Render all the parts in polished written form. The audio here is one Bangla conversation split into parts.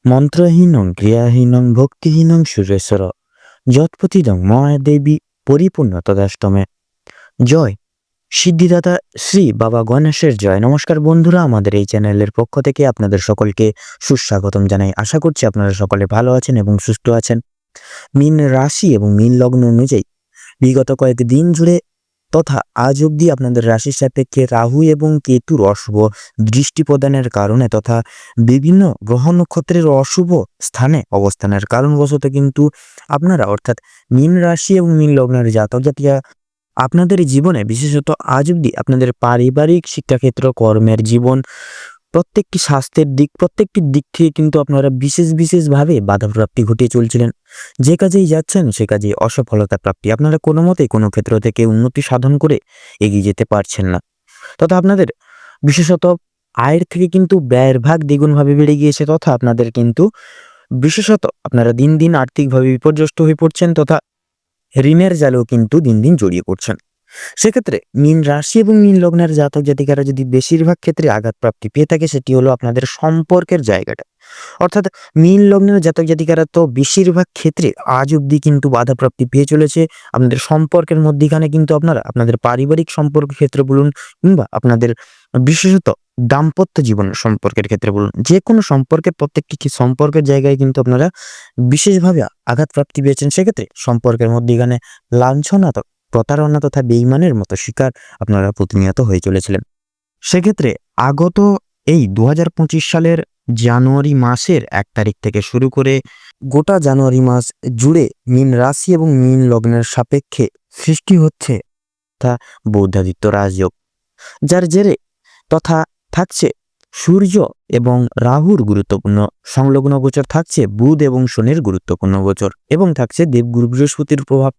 মন্ত্রহীনং ক্রিয়াহীনং ভক্তিহীনং সুরেশ্বর যৎপতিদং মহাদেবী পরিপূর্ণ তদাষ্টমে। জয় সিদ্ধিদাতা শ্রী বাবা গণেশের জয়। নমস্কার বন্ধুরা, আমাদের এই চ্যানেলের পক্ষ থেকে আপনাদের সকলকে সুস্বাগতম জানাই। আশা করছি আপনারা সকলে ভালো আছেন এবং সুস্থ আছেন। মীন রাশি এবং মীন লগ্ন অনুযায়ী বিগত কয়েকদিন জুড়ে তথা আজ অবধি আপনাদের রাশির সাপেক্ষে রাহু এবং কেতুর অশুভ দৃষ্টি প্রদানের কারণে তথা বিভিন্ন গ্রহ নক্ষত্রের অশুভ স্থানে অবস্থানের কারণবশত কিন্তু আপনারা অর্থাৎ মীন রাশি এবং মীন লগ্নের জাতক জাতিকা আপনাদের জীবনে বিশেষত আজ অবধি আপনাদের পারিবারিক শিক্ষাক্ষেত্র, কর্মের জীবন, প্রত্যেকটি স্বাস্থ্যের দিক, প্রত্যেকটি দিক থেকে কিন্তু আপনারা বিশেষভাবে বাধাপ্রাপ্তি ঘটিয়ে চলছিলেন। যে কাজেই যাচ্ছেন সে কাজে অসফলতা প্রাপ্তি, আপনারা কোনো মতেই কোনো ক্ষেত্র থেকে উন্নতি সাধন করে এগিয়ে যেতে পারছেন না। তথা আপনাদের বিশেষত আয়ের থেকে কিন্তু ব্যয়ের ভাগ দ্বিগুণভাবে বেড়ে গিয়েছে, তথা আপনাদের কিন্তু বিশেষত আপনারা দিন দিন আর্থিকভাবে বিপর্যস্ত হয়ে পড়ছেন, তথা ঋণের জালেও কিন্তু দিন দিন জড়িয়ে পড়ছেন। সেক্ষেত্রে মীন রাশি এবং মীন লগ্নের জাতক জাতিকারা যদি বেশিরভাগ ক্ষেত্রে আঘাতপ্রাপ্তি পেয়ে থাকে, সেটি হলো আপনাদের সম্পর্কের জায়গাটা। অর্থাৎ মীন লগ্নের জাতক জাতিকারা তো বেশিরভাগ ক্ষেত্রে আজ অব্দি কিন্তু বাধাপ্রাপ্তি পেয়ে চলেছে আপনাদের সম্পর্কের মধ্যেখানে। কিন্তু আপনারা আপনাদের পারিবারিক সম্পর্কের ক্ষেত্রে বলুন কিংবা আপনাদের বিশেষত দাম্পত্য জীবনের সম্পর্কের ক্ষেত্রে বলুন, যে কোনো সম্পর্কের প্রত্যেকটি সম্পর্কের জায়গায় কিন্তু আপনারা বিশেষভাবে আঘাতপ্রাপ্তি পেয়েছেন। সেক্ষেত্রে সম্পর্কের মধ্যেখানে লাঞ্ছনা, প্রতারণা তথা বেঈমানের মতো শিকার আপনারা প্রতিনিয়ত হয়ে চলেছিলেন। সেক্ষেত্রে আগত এই 2025 সালের জানুয়ারি মাসের 1 তারিখ থেকে শুরু করে গোটা জানুয়ারি মাস জুড়ে মীন রাশি এবং মীন লগ্নের সাপেক্ষে সৃষ্টি হচ্ছে তা বৌদ্ধাদিত্য রাজযোগ, যার জেরে তথা থাকছে সূর্য এবং রাহুর গুরুত্বপূর্ণ সংলগ্ন গোচর, থাকছে বুধ এবং শনির গুরুত্বপূর্ণ গোচর এবং থাকছে দেবগুরু বৃহস্পতির প্রভাব,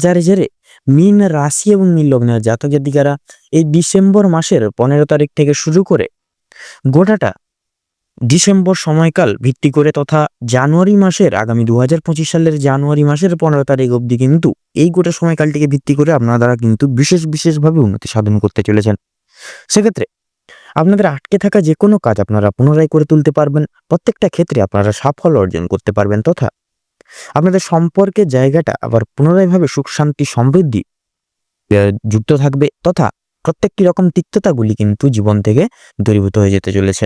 যার জেরে মীন রাশি এবং মীন লগ্নের জাতক জাতিকারা এই ডিসেম্বর মাসের 15 তারিখ থেকে শুরু করে গোটাটা ডিসেম্বর সময়কাল ভিত্তি করে তথা জানুয়ারি মাসের আগামী 2025 সালের জানুয়ারি মাসের 15 তারিখ অবধি কিন্তু এই গোটা সময়কালটিকে ভিত্তি করে আপনারা কিন্তু বিশেষভাবে উন্নতি সাধন করতে চলেছেন। সেক্ষেত্রে আপনাদের আটকে থাকা যে কোনো কাজ আপনারা পুনরায় করে তুলতে পারবেন, প্রত্যেকটা ক্ষেত্রে আপনারা সাফল্য অর্জন করতে পারবেন, তথা আপনাদের সম্পর্কের জায়গাটা আবার পুনরায়ভাবে সুখ শান্তি সমৃদ্ধি যুক্ত থাকবে, তথা প্রত্যেকটি রকম তিক্ততাগুলি কিন্তু জীবন থেকে দূরীভূত হয়ে যেতে চলেছে।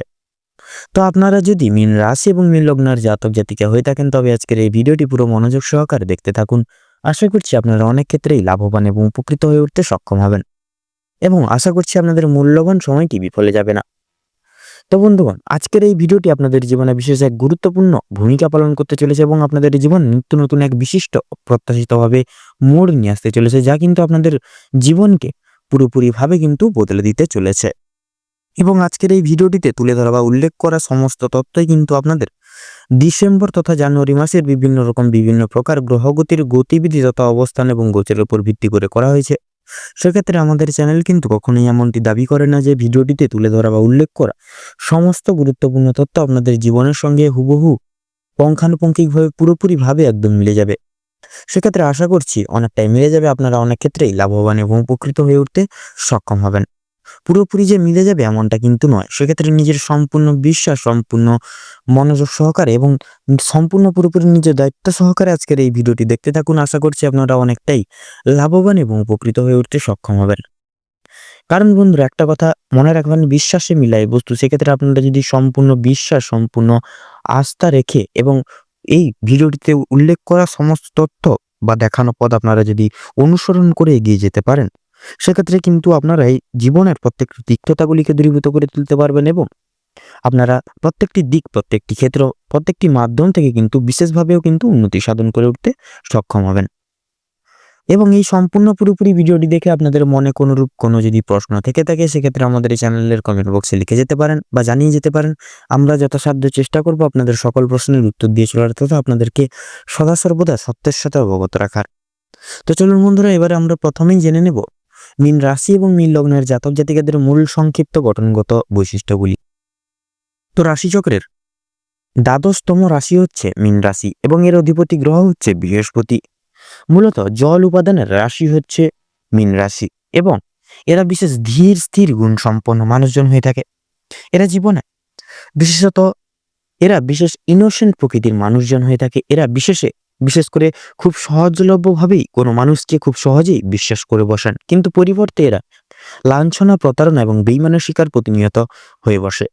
তো আপনারা যদি মীন রাশি এবং মীন লগ্নের জাতক জাতিকা হয়ে থাকেন, তবে আজকের এই ভিডিওটি পুরো মনোযোগ সহকারে দেখতে থাকুন। আশা করছি আপনারা অনেক ক্ষেত্রেই লাভবান এবং উপকৃত হয়ে উঠতে সক্ষম হবেন এবং আশা করছি আপনাদের মূল্যবান সময়টি বিফলে যাবে না। তো বন্ধুগণ, আজকের এই ভিডিওটি আপনাদের জীবনে বিশেষ এক গুরুত্বপূর্ণ ভূমিকা পালন করতে চলেছে এবং আপনাদের জীবন নিত্য নতুন এক বিশিষ্ট অপ্রত্যাশিতভাবে মোড় নিয়ে আসতে চলেছে, যা কিন্তু আপনাদের জীবনকে পুরোপুরিভাবে কিন্তু বদলে দিতে চলেছে। এবং আজকের এই ভিডিওটিতে তুলে ধরা বা উল্লেখ করা সমস্ত তথ্যই কিন্তু আপনাদের ডিসেম্বর তথা জানুয়ারি মাসের বিভিন্ন প্রকার গ্রহগতির গতিবিধি তথা অবস্থান এবং গোচরের উপর ভিত্তি করে করা হয়েছে। সেক্ষেত্রে আমাদের চ্যানেল কিন্তু কখনোই এমনটি দাবি করে না যে ভিডিওটিতে তুলে ধরা বা উল্লেখ করা সমস্ত গুরুত্বপূর্ণ তথ্য আপনাদের জীবনের সঙ্গে হুবহু পুঙ্খানুপুঙ্খিকভাবে পুরোপুরিভাবে একদম মিলে যাবে। সেক্ষেত্রে আশা করছি অনেকটাই মিলে যাবে, আপনারা অনেক ক্ষেত্রেই লাভবান এবং উপকৃত হয়ে উঠতে সক্ষম হবেন। পুরোপুরি যে মিলে যাবে এমনটা কিন্তু নয়। সেক্ষেত্রে নিজের সম্পূর্ণ বিশ্বাস, সম্পূর্ণ মনোযোগ সহকারে এবং সম্পূর্ণ পুরোপুরি নিজের দায়িত্ব সহকারে আজকের এই ভিডিওটি দেখতে থাকুন। আশা করছি আপনারা অনেকটাই লাভবান এবং উপকৃত হয়ে উঠতে সক্ষম হবেন। কারণ বন্ধুরা, একটা কথা মনে রাখবেন, বিশ্বাসে মিলায় বস্তু। সেক্ষেত্রে আপনারা যদি সম্পূর্ণ বিশ্বাস, সম্পূর্ণ আস্থা রেখে এবং এই ভিডিওটিতে উল্লেখ করা সমস্ত তথ্য বা দেখানো পথ আপনারা যদি অনুসরণ করে এগিয়ে যেতে পারেন, সেক্ষেত্রে কিন্তু আপনারা এই জীবনের প্রত্যেকটি তিক্ততাগুলিকে দূরীভূত করে তুলতে পারবেন এবং আপনারা প্রত্যেকটি দিক, প্রত্যেকটি ক্ষেত্র, প্রত্যেকটি মাধ্যম থেকে কিন্তু বিশেষভাবেও কিন্তু উন্নতি সাধন করে উঠতে সক্ষম হবেন। এবং এই সম্পূর্ণ পুরোপুরি ভিডিওটি দেখে আপনাদের মনে কোনো যদি প্রশ্ন থেকে থাকে, সেক্ষেত্রে আমাদের এই চ্যানেলের কমেন্ট বক্সে লিখে যেতে পারেন বা জানিয়ে যেতে পারেন। আমরা যথাসাধ্য চেষ্টা করব আপনাদের সকল প্রশ্নের উত্তর দিয়ে চলার তথা আপনাদেরকে সদা সর্বদা সত্যের সাথে অবগত রাখার। তো চলুন বন্ধুরা, এবারে আমরা প্রথমেই জেনে নেব মীন রাশি এবং মীন লগ্নের জাতক জাতিকাদের মূল সংক্ষিপ্ত গঠনগত বৈশিষ্ট্যগুলি। তো রাশিচক্রের দ্বাদশতম রাশি হচ্ছে মীন রাশি এবং এর অধিপতি গ্রহ হচ্ছে বৃহস্পতি। মূলত জল উপাদানের রাশি হচ্ছে মীন রাশি এবং এরা বিশেষ ধীর স্থির গুণ সম্পন্ন মানুষজন হয়ে থাকে। এরা জীবনে বিশেষত এরা বিশেষ ইনোসেন্ট প্রকৃতির মানুষজন হয়ে থাকে। এরা বিশেষ করে খুব সহজলভ্যভাবেই কোনো মানুষকে খুব সহজেই বিশ্বাস করে বসান, কিন্তু পরিবর্তে এরা লাঞ্ছনা, প্রতারণা এবং বেইমানের শিকার প্রতিনিয়ত হয়ে বসে।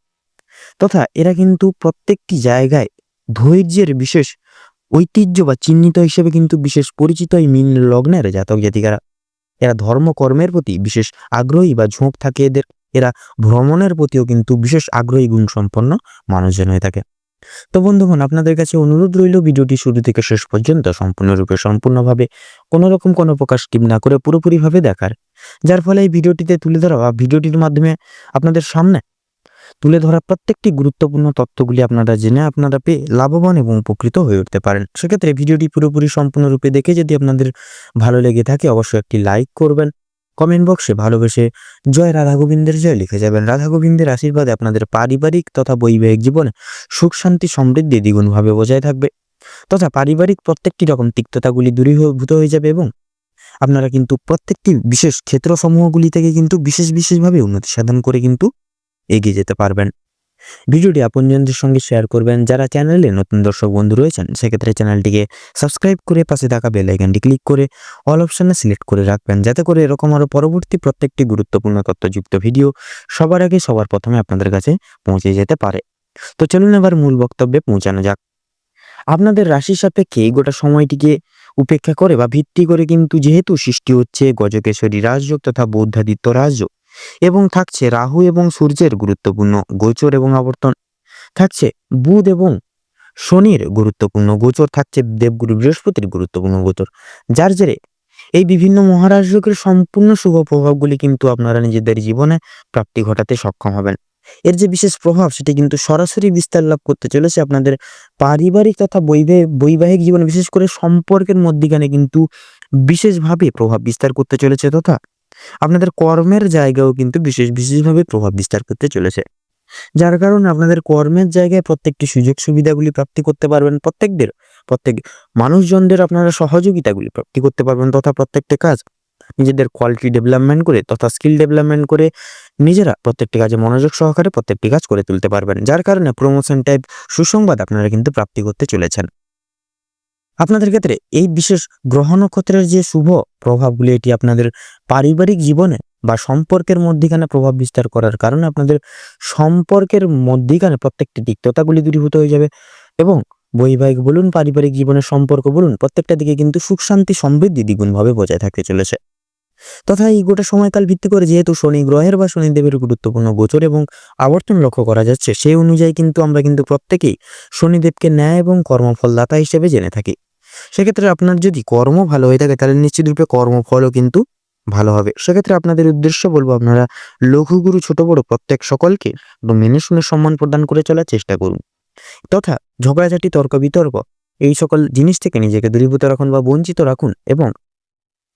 তথা এরা কিন্তু প্রত্যেকটি জায়গায় ধৈর্যের বিশেষ ঐতিহ্য বা চিহ্নিত হিসেবে কিন্তু বিশেষ পরিচিত এই মীন লগ্নের জাতক জাতিকারা। এরা ধর্মকর্মের প্রতি বিশেষ আগ্রহী বা ঝোঁক থাকে এদের। এরা ভ্রমণের প্রতিও কিন্তু বিশেষ আগ্রহী গুণ সম্পন্ন মানুষজন হয়ে থাকে। তো বন্ধুগণ, আপনাদের কাছে অনুরোধ রইল ভিডিওটি শুরু থেকে শেষ পর্যন্ত সম্পূর্ণভাবে কোনো রকম কোনো প্রকার স্কিপ না করে পুরোপুরিভাবে দেখার, যার ফলে এই ভিডিওটিতে তুলে ধরা বা ভিডিওটির মাধ্যমে আপনাদের সামনে তুলে ধরা প্রত্যেকটি গুরুত্বপূর্ণ তথ্যগুলি আপনারা জেনে আপনারা পেয়ে লাভবান এবং উপকৃত হয়ে উঠতে পারেন। সেক্ষেত্রে ভিডিওটি পুরোপুরি সম্পূর্ণরূপে দেখে যদি আপনাদের ভালো লেগে থাকে অবশ্যই একটি লাইক করবেন, কমেন্ট বক্সে ভালোবেসে জয় রাধা গোবিন্দের জয় লিখে যাবেন। রাধা গোবিন্দের আশীর্বাদে আপনাদের পারিবারিক তথা বৈবাহিক জীবনে সুখ শান্তি সমৃদ্ধি দ্বিগুণভাবে বজায় থাকবে, তথা পারিবারিক প্রত্যেকটি রকম তিক্ততাগুলি দূরীভূত হয়ে যাবে এবং আপনারা কিন্তু প্রত্যেকটি বিশেষ ক্ষেত্রসমূহগুলি থেকে কিন্তু বিশেষভাবে উন্নতি সাধন করে কিন্তু এগিয়ে যেতে পারবেন। ভিডিওটি আপনজনদের সঙ্গে শেয়ার করবেন। যারা চ্যানেলে নতুন দর্শক বন্ধু রয়েছেন সেক্ষেত্রে চ্যানেলটিকে সাবস্ক্রাইব করে পাশে থাকা বেল আইকনটি ক্লিক করে অল অপশনে সিলেক্ট করে রাখবেন, যাতে করে এরকম আরও পরবর্তী প্রত্যেকটি গুরুত্বপূর্ণ তথ্যযুক্ত ভিডিও সবার আগে সবার প্রথমে আপনাদের কাছে পৌঁছে যেতে পারে। তো চলুন এবার মূল বক্তব্যে পৌঁছানো যাক। আপনাদের রাশি সাপেক্ষে এই গোটা সময়টিকে উপেক্ষা করে বা ভিত্তি করে কিন্তু যেহেতু সৃষ্টি হচ্ছে গজকেশরী রাজযোগ তথা বৌদ্ধাদিত্য রাজযোগ এবং থাকছে রাহু এবং সূর্যের গুরুত্বপূর্ণ গোচর এবং আবর্তন, থাকছে বুধ এবং শনির গুরুত্বপূর্ণ গোচর, থাকছে দেবগুরু বৃহস্পতির গুরুত্বপূর্ণ গোচর, যার জেরে এই বিভিন্ন মহারাজযোগের সম্পূর্ণ শুভ প্রভাবগুলি কিন্তু আপনারা নিজেদের জীবনে প্রাপ্তি ঘটাতে সক্ষম হবেন। এর যে বিশেষ প্রভাব সেটি কিন্তু সরাসরি বিস্তার লাভ করতে চলেছে আপনাদের পারিবারিক তথা বৈবাহিক জীবনে, বিশেষ করে সম্পর্কের মধ্যিখানে কিন্তু বিশেষভাবে প্রভাব বিস্তার করতে চলেছে, তথা আপনাদের কর্মের জায়গাও কিন্তু বিশেষভাবে প্রভাব বিস্তার করতে চলেছে, যার কারণে আপনাদের কর্মের জায়গায় প্রত্যেকটি সুযোগ সুবিধাগুলি প্রাপ্তি করতে পারবেন। প্রত্যেক মানুষজনদের আপনারা সহযোগিতাগুলি প্রাপ্তি করতে পারবেন, তথা প্রত্যেকটা কাজ নিজেদের কোয়ালিটি ডেভেলপমেন্ট করে তথা স্কিল ডেভেলপমেন্ট করে নিজেরা প্রত্যেকটি কাজে মনোযোগ সহকারে প্রত্যেকটি কাজ করে তুলতে পারবেন, যার কারণে প্রমোশন টাইপ সুসংবাদ আপনারা কিন্তু প্রাপ্তি করতে চলেছেন। আপনাদের ক্ষেত্রে এই বিশেষ গ্রহ নক্ষত্রের যে শুভ প্রভাবগুলি এটি আপনাদের পারিবারিক জীবনে বা সম্পর্কের মধ্যিখানে প্রভাব বিস্তার করার কারণে আপনাদের সম্পর্কের মধ্যিখানে প্রত্যেকটি তিক্ততাগুলি দূরীভূত হয়ে যাবে এবং বৈবাহিক বলুন, পারিবারিক জীবনের সম্পর্ক বলুন, প্রত্যেকটা দিকে কিন্তু সুখ শান্তি সমৃদ্ধি দ্বিগুণভাবে বজায় থাকতে চলেছে। তথা এই গোটা সময়কাল ভিত্তি করে যেহেতু শনি গ্রহের বা শনিদেবের গুরুত্বপূর্ণ গোচর এবং আবর্তন লক্ষ্য করা যাচ্ছে, সেই অনুযায়ী কিন্তু আমরা কিন্তু প্রত্যেকেই শনিদেবকে ন্যায় এবং কর্মফলদাতা হিসেবে জেনে থাকি। সেক্ষেত্রে আপনার যদি কর্ম ভালো হয়ে থাকে তাহলে নিশ্চিতরূপে কর্মফলও কিন্তু ভালো হবে। সেক্ষেত্রে আপনাদের উদ্দেশ্য বলবো, আপনারা লঘুগুরু ছোট বড় প্রত্যেক সকলকে মেনে শুনে সম্মান প্রদান করে চলার চেষ্টা করুন, তথা ঝগড়াঝাটি, তর্ক বিতর্ক এই সকল জিনিস থেকে নিজেকে দূরীভূত রাখুন বা বঞ্চিত রাখুন এবং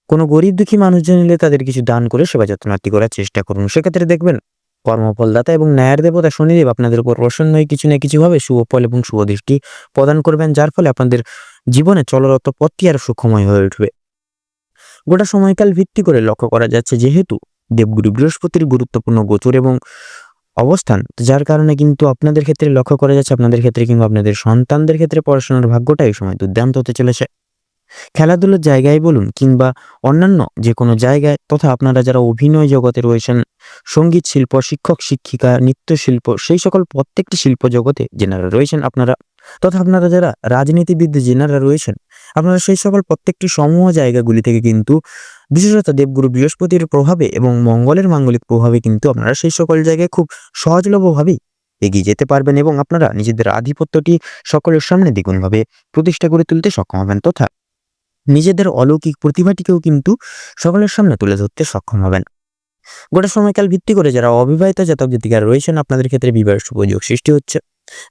কোনো গরিব দুঃখী মানুষজন এলে তাদের কিছু দান করে সেবা যত্নার্থী করার চেষ্টা করুন। সেক্ষেত্রে দেখবেন কর্মফলদাতা এবং ন্যায়ের দেবতা শনিদেব আপনাদের উপর প্রসন্ন হয়ে কিছু না কিছুভাবে শুভ ফল এবং শুভ দৃষ্টি প্রদান করবেন, যার ফলে আপনাদের জীবনে চলরত পথটি আর সুখময় হয়ে উঠবে। গোটা সময়কাল ভিত্তি করে লক্ষ্য করা যাচ্ছে যেহেতু দেবগুরু বৃহস্পতির গুরুত্বপূর্ণ গোচর এবং অবস্থান, যার কারণে কিন্তু আপনাদের ক্ষেত্রে লক্ষ্য করা যাচ্ছে আপনাদের ক্ষেত্রে কিংবা আপনাদের সন্তানদের ক্ষেত্রে পড়াশোনার ভাগ্যটা এই সময় দুর্দান্ত হতে চলেছে। খেলাধুলার জায়গায় বলুন কিংবা অন্যান্য যে কোনো জায়গায়, তথা আপনারা যারা অভিনয় জগতে রয়েছেন, সঙ্গীত শিল্প, শিক্ষক শিক্ষিকা, নৃত্যশিল্প, সেই সকল প্রত্যেকটি শিল্প জগতে যেনারা রয়েছেন আপনারা, তথা আপনারা যারা রাজনীতিবিদ যেনারা রয়েছেন, আপনারা সেই সকল প্রত্যেকটি সমূহ জায়গাগুলি থেকে কিন্তু বিশেষত দেবগুরু বৃহস্পতির প্রভাবে এবং মঙ্গলের মাঙ্গলিক প্রভাবে কিন্তু আপনারা সেই সকল জায়গায় খুব সহজলভ্যভাবেই এগিয়ে যেতে পারবেন এবং আপনারা নিজেদের আধিপত্যটি সকলের সামনে দ্বিগুণভাবে প্রতিষ্ঠা করে তুলতে সক্ষম হবেন, তথা নিজেদের অলৌকিক প্রতিভাটিকেও কিন্তু সকলের সামনে তুলে ধরতে সক্ষম হবেন। গোটা সময়কাল ভিত্তি করে যারা অবিবাহিত জাতক জাতিকারা রয়েছেন আপনাদের ক্ষেত্রে বিবাহের সুযোগ সৃষ্টি হচ্ছে,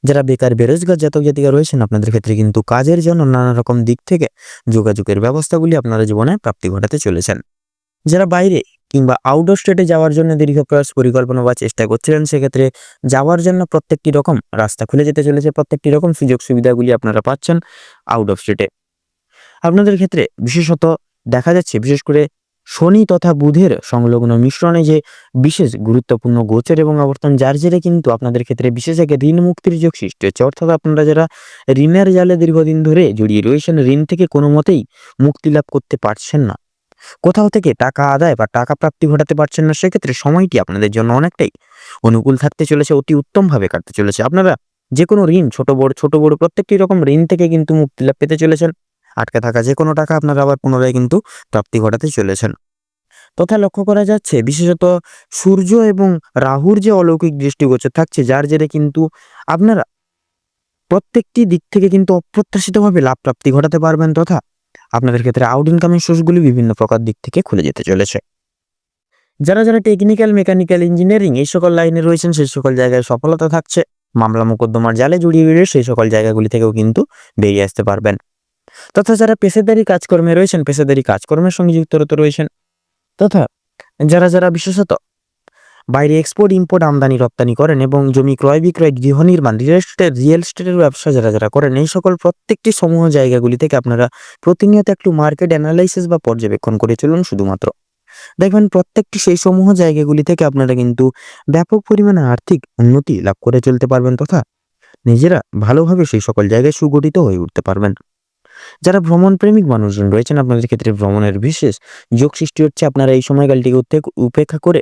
যারা বেকার বেরোজগার জাতক জাতিকা রয়েছেন আপনাদের ক্ষেত্রে কিন্তু কাজের জন্য নানা রকম দিক থেকে যোগাযোগের ব্যবস্থাগুলি আপনারা জীবনে প্রাপ্তি ঘটাতে চলেছেন। যারা বাইরে কিংবা আউটডোর স্টেটে যাওয়ার জন্য দীর্ঘ প্রয়াস পরিকল্পনা বা চেষ্টা করছিলেন, সেক্ষেত্রে যাওয়ার জন্য প্রত্যেকটি রকম রাস্তা খুলে যেতে চলেছে, প্রত্যেকটি রকম সুযোগ সুবিধাগুলি আপনারা পাচ্ছেন আউট অফ স্টেটে। আপনাদের ক্ষেত্রে বিশেষত দেখা যাচ্ছে বিশেষ করে শনি তথা বুধের সংলগ্ন মিশ্রণে যে বিশেষ গুরুত্বপূর্ণ গোচর এবং অবস্থান, যার জেরে কিন্তু আপনাদের ক্ষেত্রে বিশেষ এক ঋণ মুক্তির যোগ সৃষ্টি হচ্ছে। অর্থাৎ আপনারা যারা ঋণের জালে দীর্ঘদিন ধরে জড়িয়ে রয়েছেন, ঋণ থেকে কোনো মতেই মুক্তি লাভ করতে পারছেন না, কোথাও থেকে টাকা আদায় বা টাকা প্রাপ্তি ঘটাতে পারছেন না, সেক্ষেত্রে সময়টি আপনাদের জন্য অনেকটাই অনুকূল থাকতে চলেছে, অতি উত্তমভাবে কাটতে চলেছে। আপনারা যে কোনো ঋণ, ছোট বড় প্রত্যেকটি রকম ঋণ থেকে কিন্তু মুক্তি লাভ পেতে চলেছেন। আটকে থাকা যে কোনো টাকা আপনারা আবার পুনরায় কিন্তু প্রাপ্তি ঘটাতে চলেছেন। তথা লক্ষ্য করা যাচ্ছে বিশেষত সূর্য এবং রাহুর যে অলৌকিক দৃষ্টিগোচর থাকছে, যার জেরে কিন্তু আপনারা প্রত্যেকটি দিক থেকে কিন্তু অপ্রত্যাশিতভাবে লাভ প্রাপ্তি ঘটাতে পারবেন, তথা আপনাদের ক্ষেত্রে আউট ইনকামের সোর্সগুলি বিভিন্ন প্রকার দিক থেকে খুলে যেতে চলেছে। যারা যারা টেকনিক্যাল, মেকানিক্যাল, ইঞ্জিনিয়ারিং এই সকল লাইনে রয়েছেন, সেই সকল জায়গায় সফলতা থাকছে। মামলা মোকদ্দমার জালে জড়িয়ে গিয়ে সেই সকল জায়গাগুলি থেকেও কিন্তু বেরিয়ে আসতে পারবেন। তথা যারা পেশাদারি কাজকর্মে রয়েছেন, পেশাদারি কাজকর্মের সঙ্গে যুক্তরত রয়েছেন, তথা যারা যারা বিশেষত বাইরে এক্সপোর্ট ইম্পোর্ট আমদানি রপ্তানি করেন এবং জমি ক্রয় বিক্রয়, গৃহ নির্মাণ, রিয়েল এস্টেটের ব্যবসা যারা যারা করেন, এই সকল প্রত্যেকটি সমূহ জায়গাগুলি থেকে আপনারা প্রতিনিয়ত একটু মার্কেট অ্যানালাইসিস বা পর্যবেক্ষণ করে চলুন। শুধুমাত্র দেখবেন প্রত্যেকটি সেই সমূহ জায়গাগুলি থেকে আপনারা কিন্তু ব্যাপক পরিমাণে আর্থিক উন্নতি লাভ করে চলতে পারবেন, তথা নিজেরা ভালোভাবে সেই সকল জায়গায় সুগঠিত হয়ে উঠতে পারবেন। যারা ভ্রমণ প্রেমিক মানুষজন রয়েছেন, আপনাদের ক্ষেত্রে ভ্রমণের বিশেষ যোগ সৃষ্টি হচ্ছে। আপনারা এই সময়কালটিকে উপেক্ষা করে,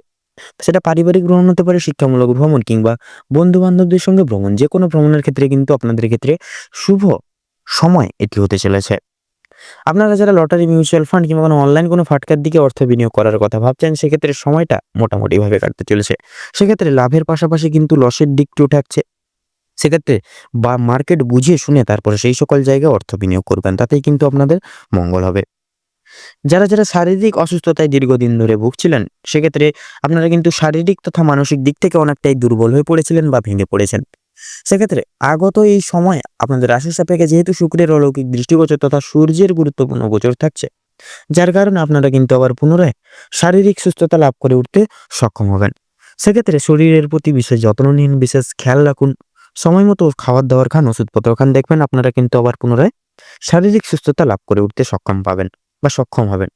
সেটা পারিবারিক ভ্রমণ হতে পারে, শিক্ষামূলক ভ্রমণ, কিংবা বন্ধু বান্ধবদের সঙ্গে ভ্রমণ, যে কোনো ভ্রমণের ক্ষেত্রে কিন্তু আপনাদের ক্ষেত্রে শুভ সময় এটি হতে চলেছে। আপনারা যারা লটারি, মিউচুয়াল ফান্ড কিংবা কোনো অনলাইন কোনো ফাটকার দিকে অর্থ বিনিয়োগ করার কথা ভাবছেন, সেক্ষেত্রে সময়টা মোটামুটিভাবে কাটতে চলেছে। সেক্ষেত্রে লাভের পাশাপাশি কিন্তু লসের দিকটিও থাকছে। সেক্ষেত্রে বা মার্কেট বুঝিয়ে শুনে তারপরে সেই সকল জায়গায় অর্থ বিনিয়োগ করবেন, তাতেই কিন্তু আপনাদের মঙ্গল হবে। যারা যারা শারীরিক অসুস্থতায় দীর্ঘদিন ধরে ভুগছিলেন, সেক্ষেত্রে আপনারা কিন্তু শারীরিক তথা মানসিক দিক থেকে অনেকটাই দুর্বল হয়ে পড়েছিলেন বা ভেঙে পড়েছেন। সেক্ষেত্রে আগত এই সময় আপনাদের রাশি সাপেক্ষে যেহেতু শুক্রের অলৌকিক দৃষ্টিগোচর তথা সূর্যের গুরুত্বপূর্ণ গোচর থাকছে, যার কারণে আপনারা কিন্তু আবার পুনরায় শারীরিক সুস্থতা লাভ করে উঠতে সক্ষম হবেন। সেক্ষেত্রে শরীরের প্রতি বিশেষ যত্ন নিন, বিশেষ খেয়াল রাখুন, সময় মতো খাবার দাবার খান, ওষুধপত্র খান, দেখবেন আপনারা কিন্তু আবার পুনরায় শারীরিক সুস্থতা লাভ করে উঠতে সক্ষম পাবেন বা সক্ষম হবেন।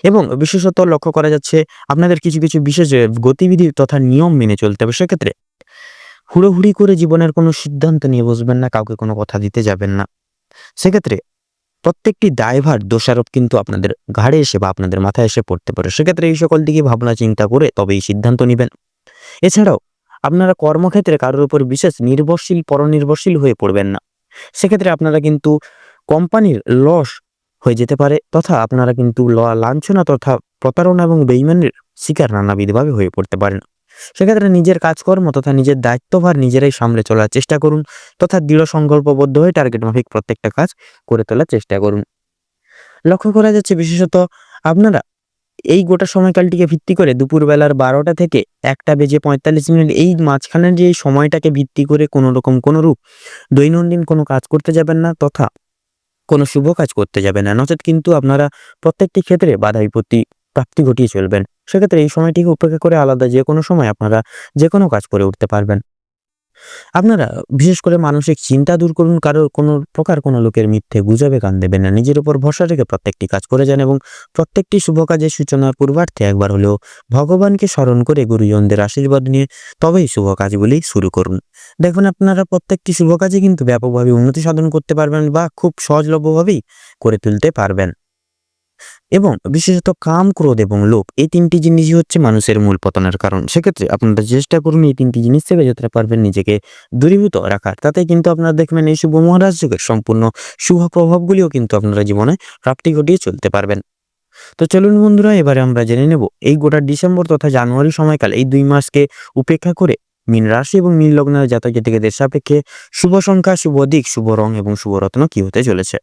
এবং বিশেষত লক্ষ্য করা যাচ্ছে আপনাদের কিছু কিছু বিশেষ গতিবিধি তথা নিয়ম মেনে চলতে হবে। সেক্ষেত্রে হুড়োহুড়ি করে জীবনের কোনো সিদ্ধান্ত নিয়ে বসবেন না, কাউকে কোনো কথা দিতে যাবেন না। সেক্ষেত্রে প্রত্যেকটি দায়ভার, দোষারোপ কিন্তু আপনাদের ঘাড়ে এসে বা আপনাদের মাথায় এসে পড়তে পারে। সেক্ষেত্রে এই সকল দিকে ভাবনা চিন্তা করে তবেই সিদ্ধান্ত নেবেন। এছাড়াও আপনারা কর্মক্ষেত্রে কারোর উপর বিশেষ নির্ভরশীল, পরনির্ভরশীল হয়ে পড়বেন না। সেক্ষেত্রে আপনারা কিন্তু কোম্পানির লস হয়ে যেতে পারে, তথা আপনারা কিন্তু লাঞ্ছনা তথা প্রতারণা এবং বেইমানির শিকার নানাবিধভাবে হয়ে পড়তে পারেন। সেক্ষেত্রে নিজের কাজকর্ম তথা নিজের দায়িত্বভার নিজেরাই সামলে চলার চেষ্টা করুন, তথা দৃঢ় সংকল্পবদ্ধ হয়ে টার্গেট মাফিক প্রত্যেকটা কাজ করে তোলার চেষ্টা করুন। লক্ষ্য করা যাচ্ছে বিশেষত আপনারা এই গোটা সময়কালটিকে ভিত্তি করে দুপুরবেলার 12টা থেকে 1:45 এই মাঝখানের যে সময়টাকে ভিত্তি করে কোনো রকম কোনোরূপ দৈনন্দিন কোনো কাজ করতে যাবেন না, তথা কোনো শুভ কাজ করতে যাবেন না, নচেৎ কিন্তু আপনারা প্রত্যেকটি ক্ষেত্রে বাধা বিপত্তি প্রাপ্তি ঘটিয়ে চলবেন। সেক্ষেত্রে এই সময়টিকে উপেক্ষা করে আলাদা যে কোনো সময় আপনারা যে কোনো কাজ করে উঠতে পারবেন। আপনারা বিশেষ করে মানসিক চিন্তা দূর করুন, কারোর কোনো প্রকার কোনো লোকের মিথ্যে গুজবে কান দেবেন না, নিজের উপর ভরসা রেখে প্রত্যেকটি কাজ করে যান এবং প্রত্যেকটি শুভ কাজের সূচনার পূর্বার্থে একবার হলেও ভগবানকে স্মরণ করে গুরুজনদের আশীর্বাদ নিয়ে তবেই শুভ কাজগুলি শুরু করুন। দেখুন আপনারা প্রত্যেকটি শুভ কাজে কিন্তু ব্যাপকভাবে উন্নতি সাধন করতে পারবেন বা খুব সহজলভ্যভাবেই করে তুলতে পারবেন। এবং বিশেষত কাম, ক্রোধ এবং লোভ এই তিনটি জিনিসই হচ্ছে মানুষের মূল পতনের কারণ। সেক্ষেত্রে আপনারা চেষ্টা করুন এই তিনটি জিনিস থেকে যতটা পারবেন নিজেকে দূরীভূত রাখার, তাতে কিন্তু আপনারা দেখবেন এই শুভ মহারাজ যুগের সম্পূর্ণ শুভ প্রভাবগুলিও কিন্তু আপনারা জীবনে প্রাপ্তি ঘটিয়ে চলতে পারবেন। তো চলুন বন্ধুরা, এবারে আমরা জেনে নেব এই গোটা ডিসেম্বর তথা জানুয়ারি সময়কাল, এই 2 মাসকে উপেক্ষা করে মীন রাশি এবং মীন লগ্নের জাতক জাতিকাদের সাপেক্ষে শুভ সংখ্যা, শুভ দিক, শুভ রং এবং শুভ রত্ন কি হতে চলেছে।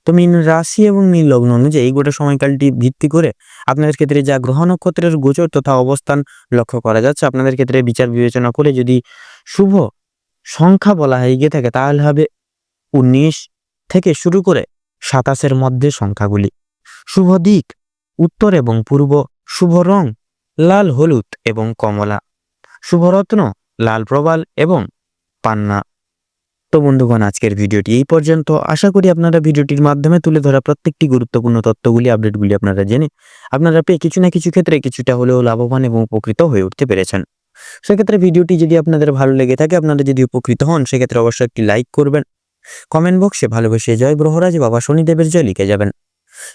তো মীন রাশি এবং মীন লগ্ন অনুযায়ী এই গোটা সময়কালটি ভিত্তি করে আপনাদের ক্ষেত্রে যা গ্রহ নক্ষত্রের গোচর তথা অবস্থান লক্ষ্য করা যাচ্ছে, আপনাদের ক্ষেত্রে বিচার বিবেচনা করে যদি শুভ সংখ্যা বলা হয় গিয়ে থাকে, তাহলে হবে 19 থেকে শুরু করে 27-এর মধ্যে সংখ্যাগুলি। শুভ দিক উত্তর এবং পূর্ব, শুভ রং লাল, হলুদ এবং কমলা, শুভ রত্ন লাল প্রবাল এবং পান্না, তো বন্ধুগণ, আজকের ভিডিওটি এই পর্যন্ত। আশা করি আপনারা ভিডিওটির মাধ্যমে তুলে ধরা প্রত্যেকটি গুরুত্বপূর্ণ তথ্যগুলি, আপডেটগুলি আপনারা জেনে আপনারা পেয়ে কিছু না কিছু ক্ষেত্রে কিছুটা হলেও লাভবান এবং উপকৃত হয়ে উঠতে পেরেছেন। সেক্ষেত্রে ভিডিওটি যদি আপনাদের ভালো লেগে থাকে, আপনারা যদি উপকৃত হন, সেক্ষেত্রে অবশ্যই একটি লাইক করবেন। কমেন্ট বক্সে ভালোবেসে জয় গ্রহরাজ বাবা শনিদেবের জয় লিখে যাবেন।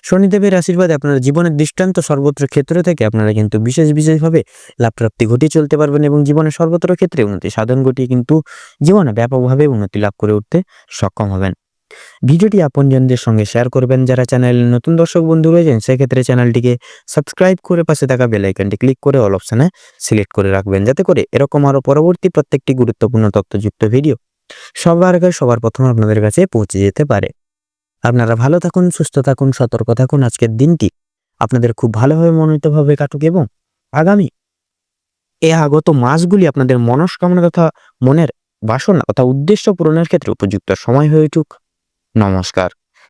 শনিদেবের আশীর্বাদে আপনার জীবনের দৃষ্টান্ত সর্বত্র ক্ষেত্র থেকে আপনারা কিন্তু বিশেষভাবে লাভপ্রাপ্তি ঘটিয়ে চলতে পারবেন এবং জীবনের সর্বত্র ক্ষেত্রে উন্নতি সাধন ঘটিয়ে কিন্তু জীবনে ব্যাপকভাবে উন্নতি লাভ করে উঠতে সক্ষম হবেন। ভিডিওটি আপনজনদের সঙ্গে শেয়ার করবেন। যারা চ্যানেলের নতুন দর্শক বন্ধু রয়েছেন, সেক্ষেত্রে চ্যানেলটিকে সাবস্ক্রাইব করে পাশে থাকা বেল আইকনটি ক্লিক করে অল অপশনে সিলেক্ট করে রাখবেন, যাতে করে এরকম আরো পরবর্তী প্রত্যেকটি গুরুত্বপূর্ণ তথ্যযুক্ত ভিডিও সবার আগে সবার প্রথম আপনাদের কাছে পৌঁছে যেতে পারে। আপনারা ভালো থাকুন, সুস্থ থাকুন, সতর্ক থাকুন। আজকের দিনটি আপনাদের খুব ভালোভাবে মনোনীতভাবে কাটুক এবং আগামী আগত মাসগুলি আপনাদের মনস্কামনা তথা মনের বাসনা তথা উদ্দেশ্য পূরণের ক্ষেত্রে উপযুক্ত সময় হয়ে উঠুক। নমস্কার।